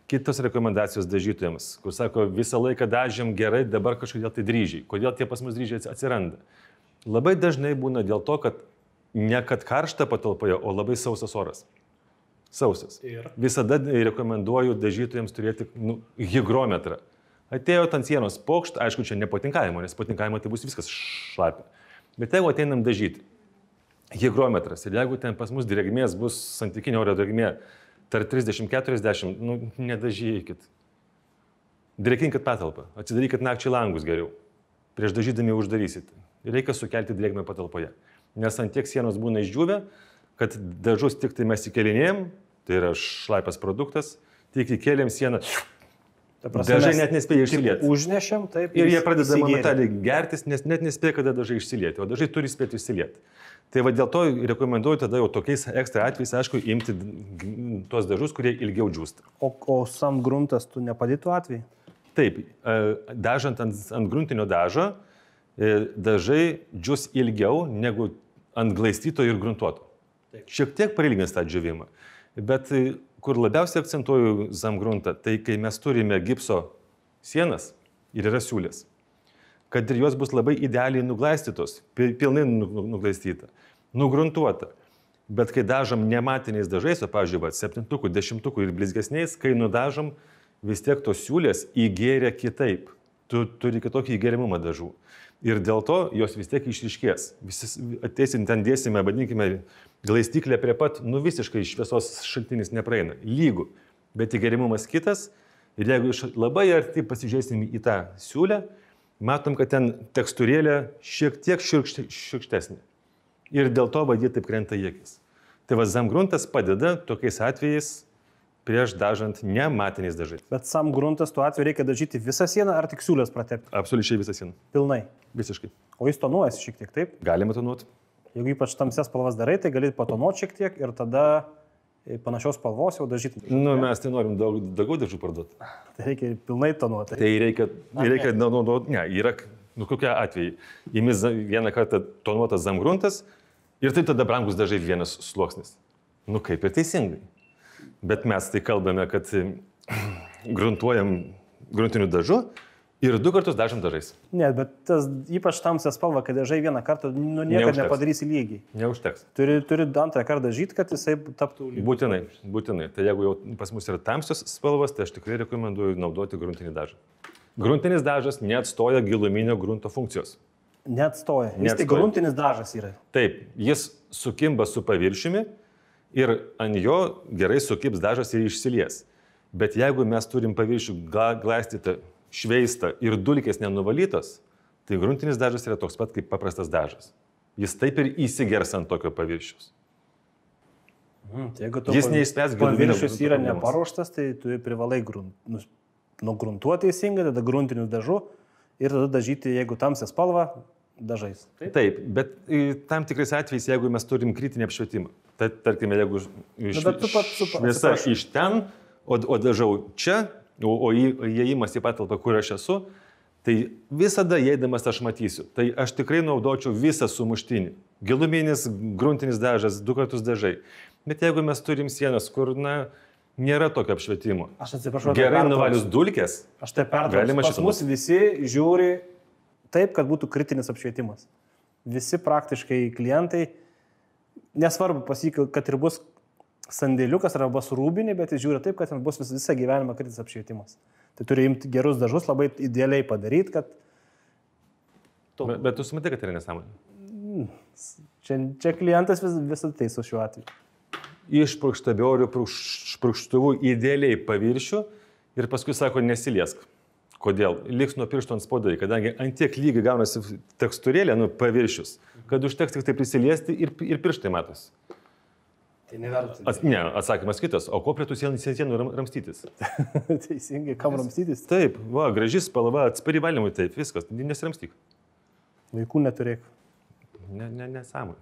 Kitos rekomendacijos dažytojams, kur sako, visą laiką dažėm gerai, dabar kažkodėl tai dryžiai. Kodėl tie pas mus dryžiai atsiranda? Labai dažnai būna dėl to, kad ne kad karšta patalpoje, o labai sausas oras. Sausas. Visada rekomenduoju dažytojams turėti hygrometrą. Atėjo ant sienos pokšt, aišku, čia ne patinkavimo, nes patinkavimo tai bus viskas šlapia. Bet jeigu ateinam dažyti, hygrometras ir jeigu ten pas mus drėgmės bus santykinio oro drėgmė tarp 30-40, nedažykit. Drėkinkit patalpą, atsidarykit nakčiai langus geriau. Prieš dažydami uždarysit. Reikia sukelti drėgmę patalpoje. Nes ant tiek sienos būna išdžiūvę, kad dažus tik tai mes įkelinėjom, tai yra šlapias produktas, tik įkelėm sieną, dažai net nespėja išsilieti. Užnešėm, taip. Ir jie pradeda momentaliai gertis, nes net nespėja, kada dažai išsilieti, o dažai turi spėti išsilieti. Tai va dėl to rekomenduoju tada jau tokiais ekstra atvejais, aišku, imti tuos dažus, kurie ilgiau džiūsta. O sam gruntas tu nepadėtų atvejai? Taip, dažant ant gruntinio dažo, dažai džius ilgiau negu ant glaistyto ir gruntuoto. Šiek tiek prailgins tą džiūvimą. Bet kur labiausiai akcentuoju zamgruntą, tai kai mes turime gipso sienas ir yra siūlės, kad ir jos bus labai idealiai nuglaistytos, pilnai nuglaistyta, nugruntuota. Bet kai dažom nematiniais dažais, o pavyzdžiui, 7, 10 ir blizgesniais, kai nudažom, vis tiek tos siūlės įgėrė kitaip. Tu turi kitokį įgėrimumą dažų. Ir dėl to jos vis tiek išryškės. Ateisim ten dėsime, vadinkime, glaistyklę prie pat, visiškai šviesos šaltinis nepraeina. Lygų. Bet įgėrimumas kitas. Ir jeigu labai arti pasižiūrėsim į tą siūlę, matom, kad ten tekstūrėlė šiek tiek šiurkštesnė. Ir dėl to vadį taip krenta į akis. Tai zamgruntas padeda tokiais atvejais prieš dažant nematiniais dažais. Bet zamgruntas tuo atveju reikia dažyti visą sieną ar tik siūlės pratepti? Absoliučiai visą sieną. Pilnai? Visiškai. O jis tonuojasi šiek tiek, taip? Galima tonuoti. Jeigu ypač tamsias spalvas darai, tai gali patonuoti šiek tiek ir tada panašios spalvos jau dažyti. Mes tai norim daugiau dažų parduoti. Tai reikia pilnai tonuoti. Tai reikia yra, kokie atvejai. Įmis vieną kartą tonuotas zamgruntas ir taip tada brangus dažai vienas sluoksnis. Kaip ir teisingai. Bet mes tai kalbame, kad gruntuojam gruntiniu dažu ir 2 kartus dažom dažais. Ne, bet tas ypač tamsią spalvą, kad dažai vieną kartą, niekada nepadarysi lygiai. Neužteks. Turi antrą kartą dažyti, kad jisai taptų lygiai. Būtinai. Tai jeigu jau pas mus yra tamsios spalvos, tai aš tikrai rekomenduoju naudoti gruntinį dažą. Gruntinis dažas neatstoja giluminio grunto funkcijos. Neatstoja. Jis tai gruntinis dažas yra. Taip, jis sukimba su paviršiumi ir ant jo gerai sukibs dažas ir išsilies. Bet jeigu mes turim paviršių glaistytą, šveistą ir dulkės nenuvalytos, tai gruntinis dažas yra toks pat kaip paprastas dažas. Jis taip ir įsigers ant tokio paviršius. Jis neišspręs giluminio grunto. Paviršius yra neparuoštas, tai tu privalai nugruntuoti teisingai, tada gruntiniu dažu ir tada dažyti, jeigu tamsią spalvą, dažais. Taip, bet tam tikrais atvejais, jeigu mes turim kritinį apšvietimą, tai tarkime, jeigu šviesa iš ten, o dažau čia, o įėjimas į patalpą, kur aš esu, tai visada įeidamas aš matysiu. Tai aš tikrai naudočiau visą sumuštinį. Giluminis, gruntinis dažas, 2 kartus dažai. Bet jeigu mes turim sienas, kur, nėra tokio apšvietimo. Aš atsiprašau. Gerai nuvalius dulkės. Aš tai pertrauksiu. Pas mus visi žiūri taip, kad būtų kritinis apšvietimas. Visi praktiškai klientai, nesvarbu pasakyti, kad ir bus sandėliukas ar bus rūbinė, bet jis žiūri taip, kad ten bus visą gyvenimą kritinis apšvietimas. Tai turi imti gerus dažus, labai idealiai padaryti, kad... Bet tu sumatai, kad yra nesąmonė. Čia klientas visą teiso šiuo atveju. Išpurkšta biorių purkštuvų idealiai paviršių ir paskui sako nesiliesk. Kodėl? Liks nuo piršto ant spaudai, kadangi ant tiek lygiai gaunasi tekstūrėlė, paviršius, kad užteks tik tai prisiliesti ir pirštai matosi. Tai neverta. Ne, atsakymas kitas. O ko prie tų sienų ramstytis? Teisingai, kam ramstytis? Taip, graži spalva, atspari valymui, taip, viskas, nesiramstyk. Vaikų neturėk. Nesąmonė.